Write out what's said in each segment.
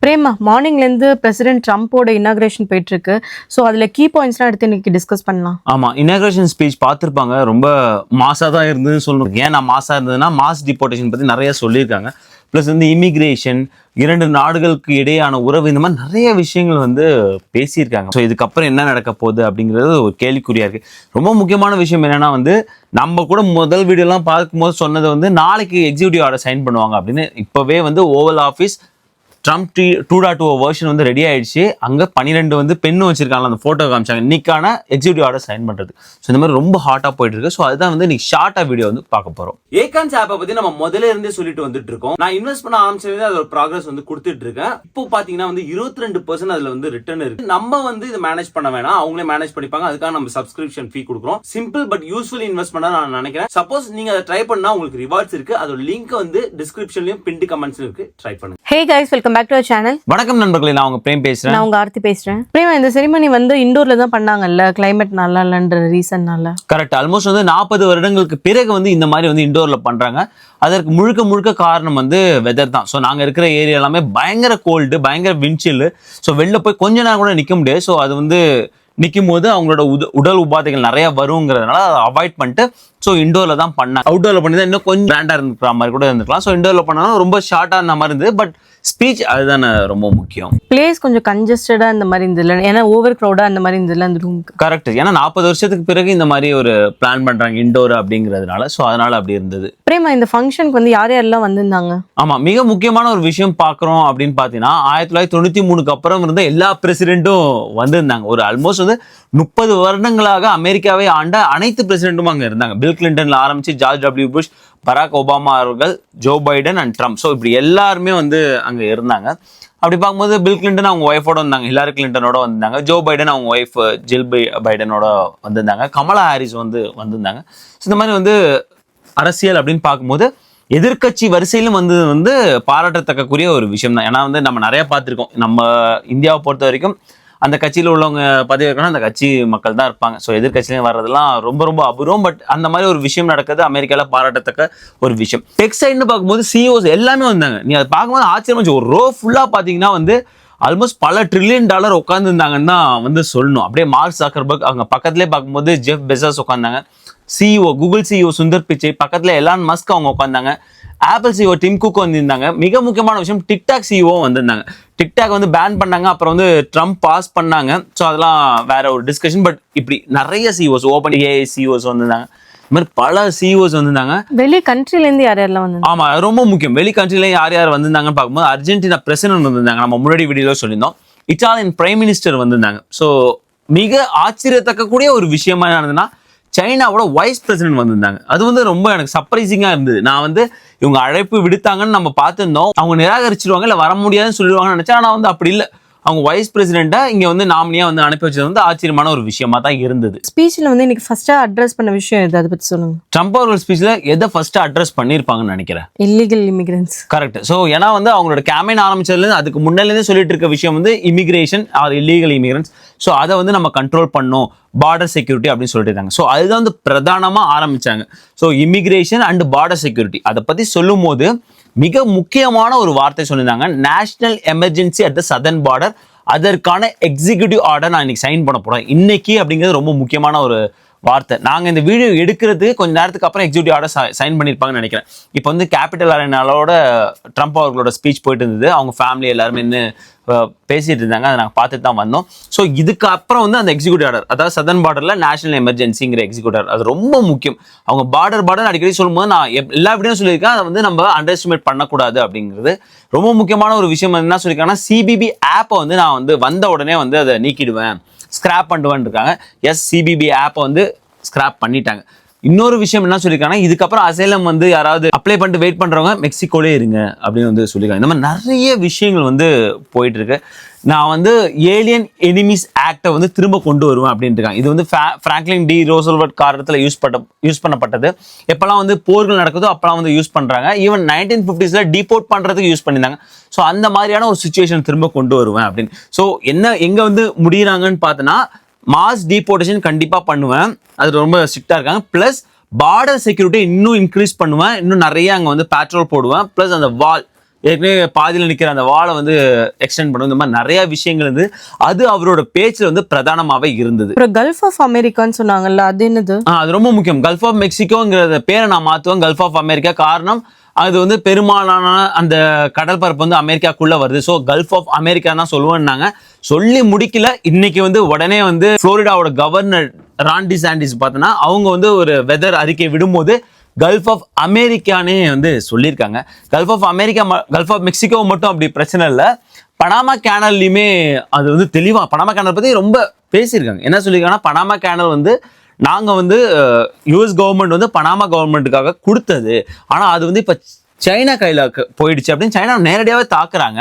Prema மார்னிங்லேருந்து president ட்ரம்ப்போட inauguration போயிட்டு இருக்கு. So அதில் கீ பாயிண்ட்ஸ்லாம் எடுத்து இன்னைக்கு டிஸ்கஸ் பண்ணலாம். ஆமாம், இனாகிரேஷன் ஸ்பீச் பார்த்துருப்பாங்க. ரொம்ப மாசாக தான் இருந்ததுன்னு சொல்லணும். ஏன் நான் மாசாக இருந்ததுன்னா மாஸ் டிபோர்டேஷன் பற்றி நிறைய சொல்லியிருக்காங்க. ப்ளஸ் வந்து இமிக்ரேஷன், 2 நாடுகளுக்கு இடையான உறவு, இந்த மாதிரி நிறைய விஷயங்கள் வந்து பேசியிருக்காங்க. ஸோ இதுக்கப்புறம் என்ன நடக்க போகுது அப்படிங்கிறது ஒரு கேள்விக்குறியாக இருக்குது. ரொம்ப முக்கியமான விஷயம் என்னென்னா வந்து நம்ம கூட முதல் வீடியோலாம் பார்க்கும்போது சொன்னது வந்து நாளைக்கு எக்ஸிக்யூட்டிவ் ஆர்டர் சைன் பண்ணுவாங்க அப்படின்னு. இப்போவே வந்து ஓவல் ஆஃபீஸ் ட்ரம்ப் 2.2 வெர்ஷன் வந்து ரெடி ஆயிடுச்சு. அங்கே 12 வந்து பெண்ணு வச்சிருக்காங்க, அந்த ஃபோட்டோ காமிச்சாங்க இன்னைக்கான எக்ஸிக்யூட்டிவ் ஆர்டர் சைன் பண்ணுறது. ஸோ இந்த மாதிரி ரொம்ப ஹாட்டாக போயிட்டு இருக்கு. ஸோ அதுதான் வந்து இன்னைக்கு ஷார்ட்டாக வீடியோ வந்து பார்க்க போகிறோம். ஏகான்ஸ் ஆப்பை பற்றி நம்ம முதல்ல இருந்தே சொல்லிட்டு வந்துட்டு இருக்கோம். நான் இன்வெஸ்ட் பண்ண ஆரம்பிச்சது அதோட ப்ராக்ரஸ் வந்து கொடுத்துட்டு இருக்கேன். இப்போ பார்த்தீங்கன்னா வந்து 22% அதில் வந்து ரிட்டர்ன் இருக்கு. நம்ம வந்து இதை மேனேஜ் பண்ண வேணாம், அவங்களே மேனேஜ் பண்ணிப்பாங்க. அதுக்காக நம்ம சப்ஸ்கிரிப்ஷன் ஃபீ கொடுக்குறோம். சிம்பிள் பட் யூஸ்ஃபுல் இன்வெஸ்ட்மெண்ட் நான் நினைக்கிறேன். சப்போஸ் நீங்க அதை ட்ரை பண்ணா உங்களுக்கு ரிவார்ட்ஸ் இருக்கு. அதோட லிங்க் வந்து டிஸ்கிரிப்ஷன்லயும் பின்ட் கமெண்ட்ஸ்ல இருக்கு. ட்ரை பண்ணுங்க. Hey guys, welcome back to our channel. வணக்கம் நண்பர்களே, நான் உங்க பிரேம் பேசுறேன். நான் உங்க ஆர்த்தி பேசுறேன். பிரேமா, இந்த செரிமனி வந்து இண்டோர்ல தான் பண்ணாங்கல்ல, கிளைமேட் நல்லா இல்லன்ற ரீசன்னால. கரெக்ட். ஆல்மோஸ்ட் வந்து 40 வருடங்களுக்கு பிறகு வந்து இந்த மாதிரி வந்து இண்டோர்ல பண்றாங்க. அதற்கு முழுக்க காரணம் வந்து வெதர் தான். ஸோ நாங்கள் இருக்கிற ஏரியா எல்லாமே பயங்கர கோல்டு, பயங்கர விண்சில். ஸோ வெளில போய் கொஞ்ச நேரம் கூட நிற்க முடியாது. ஸோ அது வந்து நிற்கும் போது அவங்களோட உடல் உபாதைகள் நிறைய வருங்கிறதுனால அதை அவாய்ட் பண்ணிட்டு ஸோ இண்டோரில் தான் பண்ணாங்க. அவுட்டோரில் பண்ணி தான் இன்னும் கொஞ்சம் பிராண்டாக இருக்கிற மாதிரி கூட இருந்துக்கலாம். ஸோ இண்டோரில் பண்ணாலும் ரொம்ப ஷார்ட்டாக இருந்த மாதிரி இருந்தது. பட் ஸ்பீச் அதுதானே ரொம்ப முக்கியம். பிளேஸ் கொஞ்சம் கன்ஜஸ்டடா இந்த மாதிரி இருந்ததுல, ஏன்னா ஓவர் க்ரௌடா அந்த மாதிரி இருந்ததுல அந்த ரூமுக்கு. கரெக்ட். ஏன்னா 40 வருஷத்துக்கு பிறகு இந்த மாதிரி ஒரு பிளான் பண்றாங்க இண்டோர் அப்படிங்கிறதுனால. ஸோ அதனால அப்படி இருந்தது. பிரேமா, இந்த ஃபங்க்ஷனுக்கு வந்து யார் யாரெல்லாம் வந்திருந்தாங்க? ஆமா, மிக முக்கியமான ஒரு விஷயம் பார்க்குறோம் அப்படின்னு பார்த்தீங்கன்னா 1993க்கு அப்புறம் இருந்த எல்லா பிரசிடென்ட்டும் வந்திருந்தாங்க. ஒரு ஆல்மோஸ்ட் வந்து 30 வருடங்களாக அமெரிக்காவை ஆண்ட அனைத்து பிரசிடென்ட்டும் அங்கே இருந்தாங்க. பில் கிளின்டன்ல ஆரம்பிச்சு George W Bush, Barack Obama அவர்கள், Joe Biden and Trump. So இப்படி எல்லாருமே வந்து அங்கே இருந்தாங்க. அப்படி பார்க்கும்போது பில் கிளின்டன் அவங்க ஒய்ஃபோட வந்தாங்க, ஹிலாரி கிளின்டனோட வந்திருந்தாங்க. ஜோ பைடன் அவங்க ஒய்ஃப் ஜில் பைடனோட வந்திருந்தாங்க. கமலா ஹாரிஸ் வந்து வந்திருந்தாங்க. ஸோ இந்த மாதிரி வந்து அரசியல் அப்படின்னு பார்க்கும்போது எதிர்கட்சி வரிசையிலும் வந்து பாராட்டத்தக்கக்கூடிய ஒரு விஷயம் தான். ஏன்னா வந்து நம்ம நிறைய பார்த்துருக்கோம். நம்ம இந்தியாவை பொறுத்த வரைக்கும் அந்த கட்சியில் உள்ளவங்க பதவி இருக்கணும், அந்த கட்சி மக்கள் தான் இருப்பாங்க. ஸோ எதிர்கட்சியிலையும் வர்றதெல்லாம் ரொம்ப அபூர்வம். பட் அந்த மாதிரி ஒரு விஷயம் நடக்குது அமெரிக்காவில், பாராட்டத்தக்க ஒரு விஷயம். டெக் சைடுன்னு பார்க்கும்போது சிஇஓஸ் எல்லாமே வந்தாங்க. நீ அதை பார்க்கும்போது ஆச்சரியமா, ஒரு ரோ ஃபுல்லாக பார்த்தீங்கன்னா வந்து ஆல்மோஸ்ட் பல $1 trillion உட்காந்துருந்தாங்கன்னு தான் வந்து சொல்லணும். அப்படியே மார்க் ஜக்கர்பர்க் அவங்க பக்கத்துலேயே பார்க்கும்போது ஜெஃப் பெசோஸ் உட்காந்தாங்க. CEO Google CEO Sundar Pichai பக்கத்தில் எலான் மஸ்க் அவங்க உட்காந்தாங்க. ஆப்பிள் சிஇஓ டிம் குக் வந்திருந்தாங்க. மிக முக்கியமான விஷயம் டிக்டாக் சிஇஓ வந்திருந்தாங்க. டிக்டாக் வந்து பேன் பண்ணாங்க, அப்புறம் வந்து ட்ரம்ப் பாஸ் பண்ணாங்க. ஸோ அதெல்லாம் வேற ஒரு டிஸ்கஷன். பட் இப்படி நிறைய சிஇஓஸ், ஓபன் ஏஐ சிஇஓஸ் வந்திருந்தாங்க. இந்த மாதிரி பல சிஇஓஸ் வந்திருந்தாங்க. வெளி கண்ட்ரிலேருந்து யாரெல்லாம் வந்து? ஆமா, ரொம்ப முக்கியம். வெளி கண்ட்ரில யார் வந்திருந்தாங்கன்னு பார்க்கும்போது அர்ஜென்டினா பிரசிடென்ட் வந்திருந்தாங்க, நம்ம முன்னாடி வீடியோல சொல்லியிருந்தோம். இட்டாலியன் பிரைம் மினிஸ்டர் வந்திருந்தாங்க. ஸோ மிக ஆச்சரியத்தக்க கூடிய ஒரு விஷயமா என்னதுன்னா சைனாவோட வைஸ் பிரசிடென்ட் வந்திருந்தாங்க. அது வந்து ரொம்ப எனக்கு சர்ப்ரைசிங்கா இருந்தது. நான் வந்து இவங்க அழைப்பு விடுத்தாங்கன்னு நம்ம பார்த்துருந்தோம். அவங்க நிராகரிச்சிருவாங்க, இல்லை வர முடியாதுன்னு சொல்லிடுவாங்கன்னு நினைச்சேன். ஆனால் வந்து அப்படி இல்லை. அவங்க வைஸ் பிரசிடென்ட்டா இங்கே வந்து நாமினியா வந்து அனுப்பி வச்சது வந்து ஆச்சரியமான ஒரு விஷயமா தான் இருந்தது. ஸ்பீச்சில் வந்து இன்னைக்கு ஃபர்ஸ்டா அட்ரஸ் பண்ண விஷயம் எது, அதை பற்றி சொல்லுங்க. ட்ரம்ப் அவர்கள் ஸ்பீச்சில் எதை ஃபர்ஸ்ட் அட்ரஸ் பண்ணியிருப்பாங்கன்னு நினைக்கிறேன்? Illegal immigrants. கரெக்ட். ஸோ ஏன்னா வந்து அவங்களோட கேம்பெயின் ஆரம்பிச்சதுலேருந்து அதுக்கு முன்னாலேருந்து சொல்லிட்டு இருக்க விஷயம் வந்து immigration or illegal immigrants. So அதை வந்து நம்ம கண்ட்ரோல் பண்ணோம், பார்டர் செக்யூரிட்டி அப்படின்னு சொல்லிட்டு இருக்காங்க. ஸோ அதுதான் வந்து பிரதானமாக ஆரம்பிச்சாங்க. So immigration and border security அதை பற்றி சொல்லும் போது மிக முக்கியமான ஒரு வார்த்தை சொல்லியிருந்தாங்க, national emergency at the southern border. அதற்கான எக்ஸிக்யூட்டிவ் ஆர்டர் நான் இன்னைக்கு சைன் பண்ண போறேன் இன்னைக்கு அப்படிங்கிறது ரொம்ப முக்கியமான ஒரு வார்த்தை. நாங்கள் இந்த வீடியோ எடுக்கிறது கொஞ்சம் நேரத்துக்கு அப்புறம் எக்ஸிக்யூட்டிவ் ஆர்டர் சைன் பண்ணியிருப்பாங்கன்னு நினைக்கிறேன். இப்போ வந்து கேபிட்டல் அரேனாலோட ட்ரம்ப் அவர்களோட ஸ்பீச் போயிட்டு இருந்தது. அவங்க ஃபேமிலி எல்லாருமே இன்னும் பேசிட்டு இருந்தாங்க, அதை நாங்கள் பார்த்துட்டு தான் வந்தோம். ஸோ இதுக்கு அப்புறம் வந்து அந்த எக்ஸிக்யூட்டிவ் ஆர்டர், அதாவது சதர்ன் பார்டரில் நேஷனல் எமர்ஜென்சிங்கிற எக்ஸிக்யூட்டிவ் ஆர்டர், அது ரொம்ப முக்கியம். அவங்க பார்டர் அடிக்கடி சொல்லும்போது நான் எல்லா வீடியோ சொல்லியிருக்கேன், அதை வந்து நம்ம அண்டர் எஸ்டிமேட் பண்ணக்கூடாது அப்படிங்கிறது ரொம்ப முக்கியமான ஒரு விஷயம். என்ன சொல்லியிருக்காங்கன்னா சிபிபி ஆப்பை வந்து நான் வந்து வந்த உடனே வந்து அதை நீக்கிடுவேன், ஸ்கிராப் பண்ணுவேன் இருக்காங்க. எஸ், சிபிபி ஆப்பை வந்து ஸ்கிராப் பண்ணிட்டாங்க. இன்னொரு விஷயம் என்ன சொல்லியிருக்காங்கன்னா இதுக்கப்புறம் அசைலம் வந்து யாராவது அப்ளை பண்ணிட்டு வெயிட் பண்றவங்க மெக்சிகோலே இருங்க அப்படின்னு வந்து சொல்லியிருக்காங்க. இந்த மாதிரி நிறைய விஷயங்கள் வந்து போயிட்டு இருக்கு. நான் வந்து ஏலியன் எனிமீஸ் ஆக்டை வந்து திரும்ப கொண்டு வருவேன் அப்படின்ட்டு இருக்காங்க. இது வந்து பிராங்க்லின் டி ரோசல்வர்ட் காலத்தில் யூஸ் பண்ணப்பட்டது. எப்பெல்லாம் வந்து போர்கள் நடக்குதோ அப்பெல்லாம் வந்து யூஸ் பண்றாங்க. ஈவன் 1950s டிபோர்ட் பண்றதுக்கு யூஸ் பண்ணியிருந்தாங்க. ஸோ அந்த மாதிரியான ஒரு சுச்சுவேஷன் திரும்ப கொண்டு வருவேன் அப்படின்னு. ஸோ எங்க வந்து முடிகிறாங்கன்னு பார்த்தோன்னா மாஸ் டிபோர்டேஷன் கண்டிப்பா பண்ணுவேன், அது ரொம்ப ஸ்ட்ரிக்டா இருக்காங்க. பிளஸ் பார்டர் செக்யூரிட்டி இன்னும் இன்க்ரீஸ் பண்ணுவேன், இன்னும் நிறைய அங்கே வந்து பேட்ரோல் போடுவேன். பிளஸ் அந்த வால் ஏற்கனவே பாதியில் நிற்கிற அந்த வாளை வந்து எக்ஸ்டெண்ட் பண்ணும், இந்த மாதிரி நிறைய விஷயங்கள் வந்து அது அவரோட பேச்சில் வந்து பிரதானமாகவே இருந்தது. அப்புறம் கல்ஃப் ஆஃப் அமெரிக்கான்னு சொன்னாங்கல்ல, அது என்னது? அது ரொம்ப முக்கியம். கல்ஃப் ஆஃப் மெக்சிகோங்கிற பேரை நான் மாற்றுவேன் கல்ஃப் ஆஃப் அமெரிக்கா. காரணம் அது வந்து பெரும்பாலான அந்த கடல் பரப்பு வந்து அமெரிக்காக்குள்ள வருது. ஸோ கல்ஃப் ஆஃப் அமெரிக்கா தான் சொல்லுவேன்னாங்க. சொல்லி முடிக்கல. இன்னைக்கு வந்து உடனே வந்து புளோரிடாவோட கவர்னர் ரான் டிசாண்டிஸ் பார்த்தோன்னா அவங்க வந்து ஒரு வெதர் அறிக்கை விடும்போது கல்ஃப் ஆஃப் அமெரிக்கானே வந்து சொல்லியிருக்காங்க. Gulf of America, Gulf of Mexico மட்டும் அப்படி பிரச்சனை இல்லை. பனாமா கேனல்லையுமே அது வந்து தெளிவாக பனாமா கேனல் பற்றி ரொம்ப பேசியிருக்காங்க. என்ன சொல்லியிருக்காங்கன்னா, பனாமா கேனல் வந்து நாங்கள் வந்து யூஎஸ் கவர்மெண்ட் வந்து பனாமா கவர்மெண்ட்டுக்காக கொடுத்தது, ஆனால் அது வந்து இப்போ சைனா கையில் போயிடுச்சு அப்படின்னு சைனா நேரடியாகவே தாக்குறாங்க.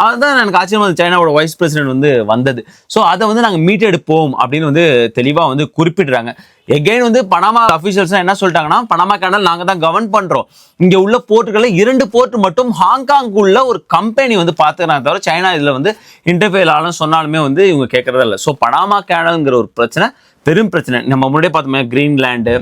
அதுதான் எனக்கு ஆச்சரியமா இருந்தது. சைனாவோட வைஸ் பிரசிடென்ட் வந்து வந்தது. ஸோ அதை வந்து நாங்கள் மீட்டெடுப்போம் அப்படின்னு வந்து தெளிவாக வந்து குறிப்பிடுறாங்க. எகைன் வந்து பனாமா அஃபிஷியல்ஸ் என்ன சொல்லிட்டாங்கன்னா, பனாமா கேனல் நாங்கள் தான் கவர்ன் பண்ணுறோம். இங்கே உள்ள போர்ட்டுகளில் 2 போர்ட் மட்டும் ஹாங்காங்குள்ள ஒரு கம்பெனி வந்து பார்த்துக்கிறாங்க, தவிர சைனா இதில் வந்து இன்டர்ஃபியர் ஆளும் சொன்னாலுமே வந்து இவங்க கேட்கறதா இல்லை. ஸோ பனாமா கேனல்ங்கிற ஒரு பிரச்சனை பெரும் பிரச்சனை. நம்ம முன்னாடியே பார்த்தோமே Greenland,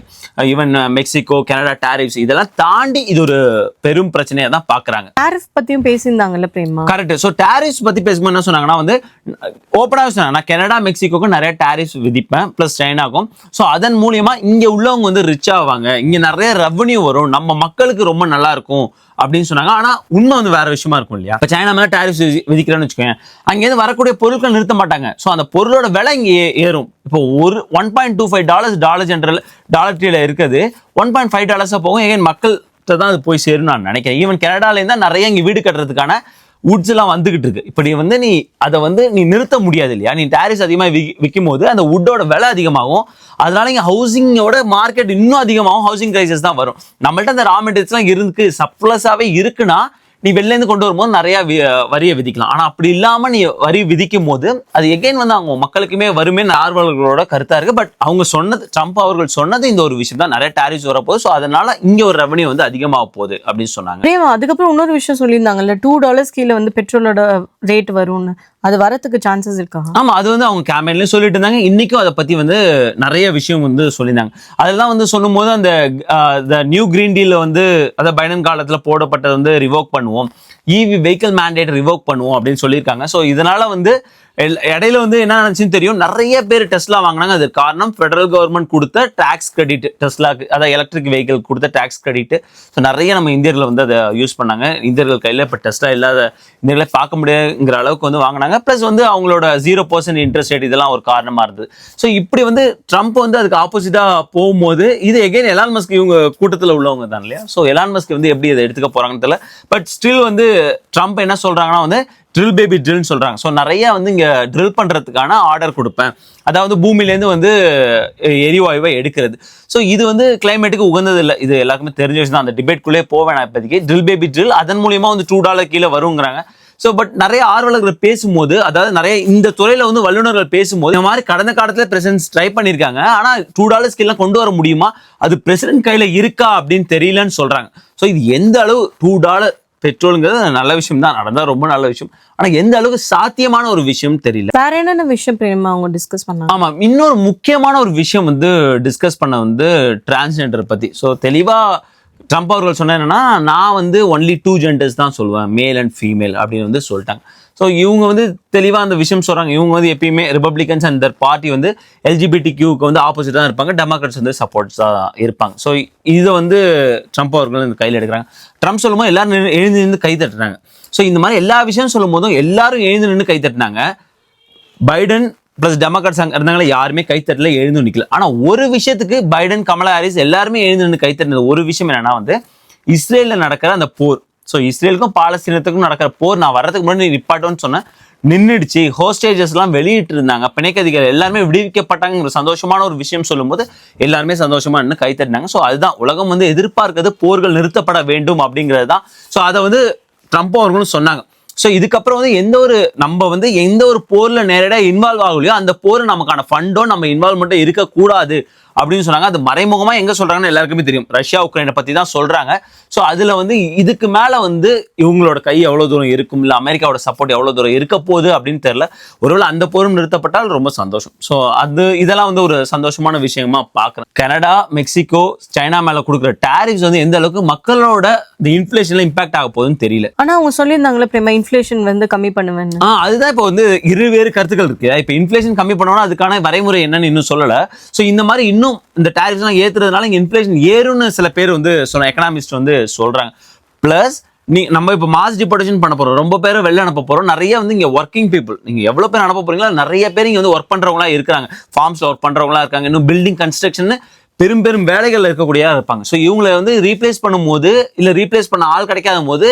even Mexico, Canada tariffs இதெல்லாம் தாண்டி இது ஒரு பெரும் பிரச்சனையாக தான் பார்க்குறாங்க. டாரிஃப் பற்றியும் பேசியிருந்தாங்கல்ல பிரேமா? கரெக்ட். ஸோ டாரிஃப்ஸ் பற்றி பேசும்போது என்ன சொன்னாங்கன்னா வந்து ஓப்பனாக சொன்னாங்க, நான் கனடா மெக்சிகோக்கும் நிறைய டாரிஃப்ஸ் விதிப்பேன் ப்ளஸ் சைனாக்கும். ஸோ அதன் மூலியமா இங்கே உள்ளவங்க வந்து ரிச் ஆவாங்க, இங்கே நிறைய ரெவன்யூ வரும், நம்ம மக்களுக்கு ரொம்ப நல்லா இருக்கும் அப்படின்னு சொன்னாங்க. ஆனால் உண்மை வந்து வேற விஷயமா இருக்கும் இல்லையா? இப்போ சைனா மேலே டாரிஃப்ஸ் விதிக்கிறேன்னு வச்சுக்கோங்க, அங்கேருந்து வரக்கூடிய பொருட்கள் நிறுத்த மாட்டாங்க. ஸோ அந்த பொருளோட விலை இங்கே ஏறும். இப்போ ஒரு $1.25 டாலர் டீல இருக்குது, $1.5 போகும். ஏன் மக்கள் தான் அது போய் சேரும் நான் நினைக்கிறேன். ஈவன் கனடாலேருந்து தான் நிறைய இங்கே வீடு கட்டுறதுக்கான வுட்ஸ் எல்லாம் வந்துகிட்டு இருக்கு. இப்படி வந்து நீ அதை வந்து நீ நிறுத்த முடியாது இல்லையா? நீ டாரிஃப்ஸ் அதிகமாக விற்கும் போது அந்த வுட்டோட விலை அதிகமாகும். அதனால இங்கே ஹவுசிங்கோட மார்க்கெட் இன்னும் அதிகமாகும், ஹவுசிங் கிரைசஸ் தான் வரும். நம்மள்ட்ட அந்த ரா மெட்டீரியல்ஸ்லாம் இருக்கு, சப்ளஸாவே இருக்குன்னா நீ வெளிலேருந்து கொண்டு வரும்போது நிறைய வரியை விதிக்கலாம். ஆனால் அப்படி இல்லாமல் நீ வரி விதிக்கும் போது அது எகைன் வந்து அவங்க மக்களுக்குமே வருமே ஆர்வலர்களோட கருத்தாக இருக்கு. பட் அவங்க சொன்னது, ட்ரம்ப் அவர்கள் சொன்னது இந்த ஒரு விஷயம் தான், நிறைய டாரிஃப்ஸ் வரப்போகுது. ஸோ அதனால இங்கே ஒரு ரெவன்யூ வந்து அதிகமாக போகுது அப்படின்னு சொன்னாங்க. பிரேமா, அதுக்கப்புறம் இன்னொரு விஷயம் சொல்லியிருந்தாங்கல்ல, $2 கீழே வந்து பெட்ரோலோட ரேட் வரும்னு, அது வரத்துக்கு சான்சஸ் இருக்கா? ஆமா, அது வந்து அவங்க கேம்பெயின்லயும் சொல்லிட்டு இருந்தாங்க. இன்னைக்கும் அதை பத்தி வந்து நிறைய விஷயம் வந்து சொல்லியிருந்தாங்க. அதெல்லாம் வந்து சொல்லும் போது அந்த நியூ கிரீன் டீல் வந்து அதாவது பைடன் காலத்துல போடப்பட்டது வந்து ரிவோக் பண்ணுவோம், இவி வெஹிக்கிள் மேண்டேட் ரிவோக் பண்ணுவோம் அப்படின்னு சொல்லியிருக்காங்க. ஸோ இதனால வந்து இடையில வந்து என்ன நினைச்சுன்னு தெரியும், நிறைய பேர் டெஸ்லா வாங்கினாங்க. அது காரணம் ஃபெடரல் கவர்மெண்ட் கொடுத்த டாக்ஸ் கிரெடிட், டெஸ்லாக்கு அதாவது எலக்ட்ரிக் வெஹிக்கிள் கொடுத்த டாக்ஸ் கிரெடிட். ஸோ நிறைய நம்ம இந்தியர்கள் வந்து அதை யூஸ் பண்ணாங்க. இந்தியர்கள் கையில் இப்போ டெஸ்லா இல்லாத இந்தியர்களை பார்க்க முடியாதுங்கிற அளவுக்கு வந்து வாங்கினாங்க. ப்ளஸ் வந்து அவங்களோட 0% இன்ட்ரெஸ்ட் ரேட் இதெல்லாம் ஒரு காரணமா இருந்தது. ஸோ இப்படி வந்து ட்ரம்ப் வந்து அதுக்கு ஆப்போசிட்டா போகும்போது இது எகைன் எலான் மஸ்க் இவங்க கூட்டத்தில் உள்ளவங்க தான் இல்லையா? ஸோ எலான் மஸ்க் வந்து எப்படி அதை எடுத்துக்க போறாங்கன்னு தெரியல. பட் ஸ்டில் வந்து ட்ரம்ப் என்ன சொல்றாங்கன்னா வந்து ட்ரில் பேபி ட்ரில்னு சொல்றாங்க. ஸோ நிறைய வந்து இங்க ட்ரில் பண்றதுக்கான ஆர்டர் கொடுப்பேன், அதாவது பூமியிலேருந்து வந்து எரிவாயுவை எடுக்கிறது. ஸோ இது வந்து கிளைமேட்டுக்கு உகந்தது இல்லை, இது எல்லாருக்குமே தெரிஞ்ச விஷயம் தான். அந்த டிபேட்குள்ளே போவேன் இப்போதைக்கு. ட்ரில் பேபி ட்ரில் அதன் மூலியமா வந்து $2 கீழே வருங்கிறாங்க. ஸோ பட் நிறைய ஆர்வலர்கள் பேசும்போது, அதாவது நிறைய இந்த துறையில வந்து வல்லுநர்கள் பேசும்போது, இந்த மாதிரி கடந்த காலத்துல பிரசிடென்ட் ட்ரை பண்ணியிருக்காங்க, ஆனா $2 கீழே கொண்டு வர முடியுமா, அது பிரசிடென்ட் கையில இருக்கா அப்படின்னு தெரியலன்னு சொல்றாங்க. ஸோ இது எந்த அளவு $2 பெட்ரோலுங்கிறது நல்ல விஷயம் தான், நடந்தா ரொம்ப நல்ல விஷயம். ஆனா எந்த அளவுக்கு சாத்தியமான ஒரு விஷயம் தெரியல. வேற என்னென்ன விஷயம் பிரேமா அவங்க டிஸ்கஸ் பண்ணாங்க? ஆமா, இன்னொரு முக்கியமான ஒரு விஷயம் வந்து டிஸ்கஸ் பண்ண வந்து டிரான்ஸ்ஜெண்டர் பத்தி. ஸோ தெளிவா ட்ரம்ப் அவர்கள் சொன்ன என்னன்னா, நான் வந்து ஒன்லி 2 genders தான் சொல்லுவேன், மேல் அண்ட் ஃபீமேல் அப்படின்னு வந்து சொல்லிட்டாங்க. ஸோ இவங்க வந்து தெளிவாக அந்த விஷயம் சொல்கிறாங்க. இவங்க வந்து எப்பயுமே ரிபப்ளிகன்ஸ் அண்ட் தர் பார்ட்டி வந்து LGBTQ வந்து ஆப்போசிட் தான் இருப்பாங்க, டெமோக்ராட்ஸ் வந்து சப்போர்ட்ஸாக இருப்பாங்க. ஸோ இதை வந்து ட்ரம்ப் அவர்கள் இந்த கையில் எடுக்கிறாங்க. ட்ரம்ப் சொல்லும்போது எல்லாரும் எழுந்து நின்று கை தட்டுறாங்க. ஸோ இந்த மாதிரி எல்லா விஷயம் சொல்லும் போதும் எல்லாரும் எழுந்து நின்று கை தட்டினாங்க. பைடன் பிளஸ் டெமோக்ராட்ஸ் அங்கே இருந்தாங்களே யாருமே கைத்தட்டல, எழுந்து நிற்கல. ஆனால் ஒரு விஷயத்துக்கு பைடன், கமலா ஹாரிஸ் எல்லாருமே எழுந்து நின்று கைத்தட்டினது ஒரு விஷயம் என்னன்னா வந்து இஸ்ரேலில் நடக்கிற அந்த போர். ஸோ இஸ்ரேலுக்கும் பாலஸ்தீனத்துக்கும் நடக்கிற போர் நான் வர்றதுக்கு முன்னாடி நிப்பாட்டோன்னு சொன்னேன், நின்றுடுச்சு. ஹோஸ்டேஜஸ்லாம் வெளியிட்டு இருந்தாங்க, பிணைக்கதிகள் எல்லாருமே விடுவிக்கப்பட்டாங்கிற சந்தோஷமான ஒரு விஷயம் சொல்லும்போது எல்லாருமே சந்தோஷமா நின்று கைத்தட்டினாங்க. ஸோ அதுதான் உலகம் வந்து எதிர்பார்க்கிறது, போர்கள் நிறுத்தப்பட வேண்டும் அப்படிங்கிறது தான். ஸோ அதை வந்து ட்ரம்ப் அவர்களும் சொன்னாங்க. ஸோ இதுக்கப்புறம் வந்து எந்த ஒரு போர்ல நேரடியாக இன்வால்வ் ஆகலையோ அந்த போர் நமக்கான ஃபண்டோ நம்ம இன்வால்வ்மெண்ட்டோ இருக்கக்கூடாது அப்படின்னு சொன்னாங்க. அது மறைமுகமா எங்க சொல்றாங்கன்னு எல்லாருக்குமே தெரியும், ரஷ்யா உக்ரைனை பத்தி தான் சொல்றாங்க. ஸோ அதுல வந்து இதுக்கு மேல வந்து இவங்களோட கை எவ்வளவு தூரம் இருக்கும், இல்ல அமெரிக்காவோட சப்போர்ட் எவ்வளவு தூரம் இருக்க போகுது அப்படின்னு தெரியல. ஒருவேளை அந்த போரும் நிறுத்தப்பட்டால் ரொம்ப சந்தோஷம். ஸோ இதெல்லாம் வந்து ஒரு சந்தோஷமான விஷயமா பாக்குறேன். கனடா, மெக்சிகோ, சைனா மேல கொடுக்குற டாரிஃப்ஸ் வந்து எந்த அளவுக்கு மக்களோட இந்த இன்ஃபிளேஷன்ல இம்பாக்ட் ஆக போகுதுன்னு தெரியல. ஆனா அவங்க சொல்லியிருந்தாங்களே பிரேமா இன்ஃபிளேஷன் வந்து கம்மி பண்ணுவேன். அதுதான் இப்போ வந்து இருவேறு கருத்துக்கள் இருக்கு. இப்போ இன்ஃபிளேஷன் கம்மி பண்ணோம்னா அதுக்கான வரைமுறை என்னன்னு இன்னும் சொல்லல. ஸோ இந்த மாதிரி இன்னும் இந்த டாரிஃப்ஸ் எல்லாம் ஏத்துறதுனால இங்க இன்ஃபிளேஷன் ஏறும்னு சில பேர் வந்து எக்கனாமிஸ்ட் வந்து சொல்றாங்க. பிளஸ் நம்ம இப்போ மாஸ் டிபோர்டேஷன் பண்ண போறோம், ரொம்ப பேரை வெளில அனுப்ப போறோம். நிறைய வந்து இங்க ஒர்க்கிங் பீப்புள், நீங்க எவ்வளவு பேர் அனுப்ப போறீங்களோ நிறைய பேர் இங்க வந்து ஒர்க் பண்றவங்களா இருக்காங்க, ஃபார்ம்ஸ்ல ஒர்க் பண்றவங்களா இருக்காங்க, இன்னும் பில்டிங் கன்ஸ்ட்ரக்ஷன் பெரும் பெரும் வேலைகள் இருக்கக்கூடியதா இருப்பாங்க. ஸோ இவங்களை வந்து ரீப்ளேஸ் பண்ணும்போது இல்ல ரீப்ளேஸ் பண்ண ஆள் கிடைக்காத போது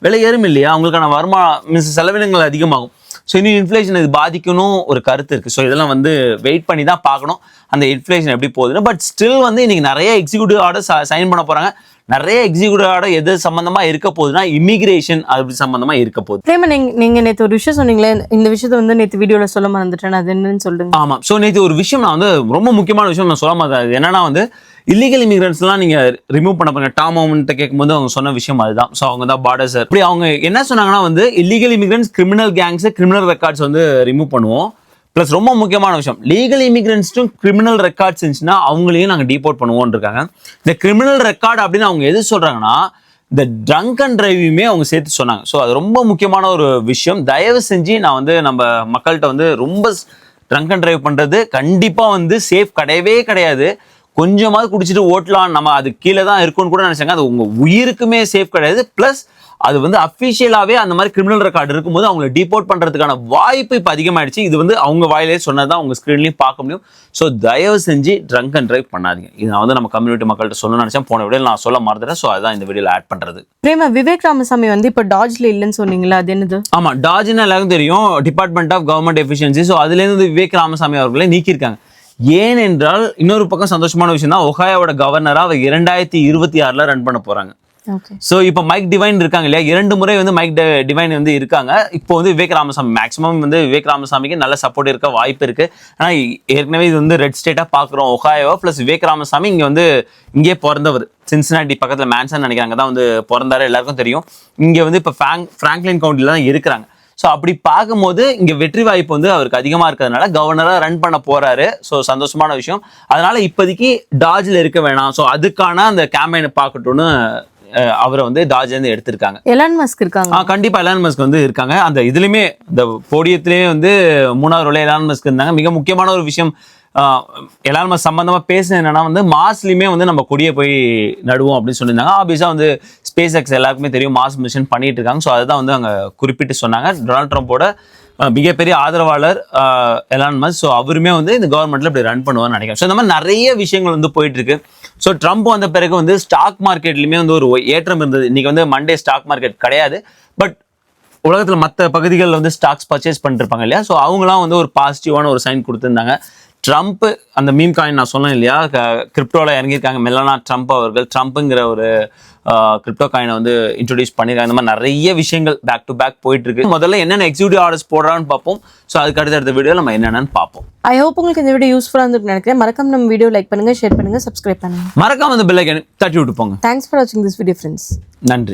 விலை ஏறும் இல்லையா, அவங்களுக்கான வருமானம் செலவினங்கள் அதிகமாகும். ஸோ இன்னும் இன்ஃப்ளேஷன் இது பாதிக்கணும் ஒரு கருத்து இருக்கு. ஸோ இதெல்லாம் வந்து வெயிட் பண்ணி தான் பார்க்கணும் அந்த இன்ஃப்ளேஷன் எப்படி போகுதுன்னு. பட் ஸ்டில் வந்து இன்னைக்கு நிறைய எக்ஸிக்யூட்டிவ் ஆர்டர் சைன் பண்ண போறாங்க. நிறைய எக்ஸிக்யூட்டிவ் ஆர்டர் எது சம்பந்தமா இருக்க போகுதுன்னா இமிகிரேஷன் அது சம்பந்தமா இருக்க போகுது. பிரேமா நீங்க நேற்று ஒரு விஷயம் சொன்னீங்களே, இந்த விஷயத்த வந்து நேற்று வீடியோல சொல்ல மறந்துட்டேன், அது என்னன்னு சொல்லுங்க. ஆமா, ஸோ நேற்று ஒரு விஷயம் நான் வந்து ரொம்ப முக்கியமான விஷயம் நான் சொல்ல மாட்டேன். என்னன்னா வந்து இல்லீகல் இமிகிரன்ஸ்லாம் நீங்க ரிமூவ் பண்ண போறீங்க. டாம் மவுண்ட்ட கேட்கும்போது அவங்க சொன்ன விஷயம் அதுதான். ஸோ அவங்க தான் பார்டர் சார். இப்படி அவங்க என்ன சொன்னாங்கன்னா வந்து illegal immigrants, criminal gangs, criminal records வந்து ரிமூவ் பண்ணுவோம். பிளஸ் ரொம்ப முக்கியமான விஷயம், லீகல் இமிகிரன்ஸ்டும் கிரிமினல் ரெக்கார்ட்ஸ் இருந்துச்சுன்னா அவங்களையும் நாங்கள் டீபோர்ட் பண்ணுவோம்னு இருக்காங்க. இந்த கிரிமினல் ரெக்கார்டு அப்படின்னு அவங்க எது சொல்றாங்கன்னா இந்த ட்ரங்க் அண்ட் டிரைவையுமே அவங்க சேர்த்து சொன்னாங்க. ஸோ அது ரொம்ப முக்கியமான ஒரு விஷயம். தயவு செஞ்சு நான் வந்து நம்ம மக்கள்கிட்ட வந்து ரொம்ப ட்ரங்க் அண்ட் டிரைவ் பண்றது கண்டிப்பா வந்து சேஃப் கிடையவே கிடையாது. கொஞ்சமாவது குடிச்சிட்டு ஓட்டலாம், நம்ம அது கீழே தான் இருக்கும்னு கூட நினைச்சாங்க. அது உங்க உயிருக்குமே சேஃப் கிடையாது. பிளஸ் அது வந்து அஃபிஷியலாவே அந்த மாதிரி கிரிமினல் ரெக்கார்டு இருக்கும்போது அவங்களை டிபோர்ட் பண்றதுக்கான வாய்ப்பு இப்போ அதிகமாயிடுச்சு. இது வந்து அவங்க வாயிலே சொன்னதான் உங்க ஸ்கிரீன்லயும் பார்க்க முடியும். ஸோ தயவு செஞ்சு ட்ரங்க் அண்ட் டிரைவ் பண்ணாதீங்க. இது நான் வந்து நம்ம கம்யூனிட்டி மக்கள்கிட்ட சொல்லணும்னு நினைச்சேன், போன வீடியோ நான் சொல்ல மறந்துட்டேன். ஸோ அதான் இந்த வீடியோல ஆட் பண்றது. பிரேமா, விவேக் ராமசாமி வந்து இப்போ டாஜ்ல இல்லைன்னு சொன்னீங்களா, அது என்னது? ஆமா, டாஜ்னு எல்லாருக்கும் தெரியும், Department of Government Efficiency. So அதுல இருந்து விவேக் ராமசாமி அவர்களே நீக்கியிருக்காங்க. ஏனென்றால் இன்னொரு பக்கம் சந்தோஷமான விஷயம் தான், ஒஹாயோட கவர்னரா அவர் 2026 ரன் பண்ண போறாங்க. ஸோ இப்போ மைக் டிவைன் இருக்காங்க இல்லையா, 2 முறை வந்து மைக் டிவைன் வந்து இருக்காங்க. இப்போ வந்து விவேக் ராமசாமி மேக்ஸிமம் வந்து விவேக் ராமசாமிக்கு நல்ல சப்போர்ட் இருக்க வாய்ப்பு இருக்கு. ஆனால் ஏற்கனவே இது வந்து ரெட் ஸ்டேட்டா பாக்குறோம் ஒஹாயோ. பிளஸ் விவேக் ராமசாமி இங்கே பிறந்தவர், சின்சினாட்டி பக்கத்துல மேன்சன் நினைக்கிறாங்க தான் வந்து பிறந்தாரு, எல்லாருக்கும் தெரியும். இங்க வந்து இப்போ பிராங்க்லின் கவுண்டில தான் இருக்கிறாங்க. ஸோ அப்படி பார்க்கும்போது இங்க வெற்றி வாய்ப்பு வந்து அவருக்கு அதிகமா இருக்கிறதுனால கவர்னரா ரன் பண்ண போறாரு. ஸோ சந்தோஷமான விஷயம். அதனால இப்போதைக்கு டாஜ்ல இருக்க வேணாம், ஸோ அதுக்கான அந்த கேம்பெயினை பார்க்கட்டும்னு அவரை வந்து டாஜ் இருந்து எடுத்திருக்காங்க. எலான் மஸ்க் இருக்காங்க. கண்டிப்பா எலான் மஸ்க் வந்து இருக்காங்க. அந்த இதுலயுமே இந்த போடியத்திலேயே வந்து 3வது ரோல எலான் மஸ்க் இருந்தாங்க. மிக முக்கியமான ஒரு விஷயம் எலான் மஸ்க் சம்பந்தமா பேசுனது என்னன்னா வந்து மாஸ்லயுமே வந்து நம்ம கொடியை போய் நடுவோம் அப்படின்னு சொல்லியிருந்தாங்க. ஆப்வியஸா வந்து ஸ்பேஸ் எக்ஸ் எல்லாருக்குமே தெரியும், மாஸ் மிஷன் பண்ணிட்டு இருக்காங்க. ஸோ அதுதான் வந்து அங்க குறிப்பிட்டு சொன்னாங்க. டொனால்ட் ட்ரம்ப்போட மிகப்பெரிய ஆதரவாளர் எலான் மஸ்க். ஸோ அவருமே வந்து இந்த கவர்மெண்ட்ல இப்படி ரன் பண்ணுவார்னு நினைக்கிறேன். ஸோ இந்த மாதிரி நிறைய விஷயங்கள் வந்து போயிட்டு இருக்கு. ஸோ ட்ரம்ப் வந்த பிறகு வந்து ஸ்டாக் மார்க்கெட்லயுமே வந்து ஒரு ஏற்றம் இருந்தது. இன்னைக்கு வந்து மண்டே ஸ்டாக் மார்க்கெட் கிடையாது, பட் உலகத்துல மற்ற பகுதிகளில் வந்து ஸ்டாக்ஸ் பர்ச்சேஸ் பண்ணிட்டு இருப்பாங்க இல்லையா, ஸோ அவங்களாம் வந்து ஒரு பாசிட்டிவான ஒரு சைன் கொடுத்துருந்தாங்க. ட்ரம்ப் அந்த மீம் காயின் நான் சொன்னேன் இல்லையா, கிரிப்டோல இறங்கியிருக்காங்க மெலனா ட்ரம்ப் அவர்கள். ட்ரம்ப்புங்கிற ஒரு கிரிப்டோ காயினை வந்து இன்ட்ரோடியூஸ் பண்ணிருக்காங்க. இந்த மாதிரி நிறைய விஷயங்கள் பேக் டு பேக் போயிட்டு இருக்கு. முதல்ல என்னென்ன எக்ஸிக்யூட்டிவ் ஆர்டர்ஸ் போடுறான்னு பார்ப்போம். ஸோ அதுக்கு அடுத்த வீடியோ நம்ம என்னென்னு பார்ப்போம். ஐ ஹோப் உங்களுக்கு இந்த வீடியோ யூஸ்ஃபுல்லாக இருந்துருக்கு நினைக்கிறேன். மறக்காம நம்ம வீடியோ லைக் பண்ணுங்க, ஷேர் பண்ணுங்க, சப்ஸ்கிரைப் பண்ணுங்க. மறக்காம அந்த பெல் ஐகானை தட்டி விட்டு போங்க. தேங்க்ஸ் ஃபார் வாட்சிங் திஸ் வீடியோ ஃப்ரெண்ட்ஸ். நன்றி.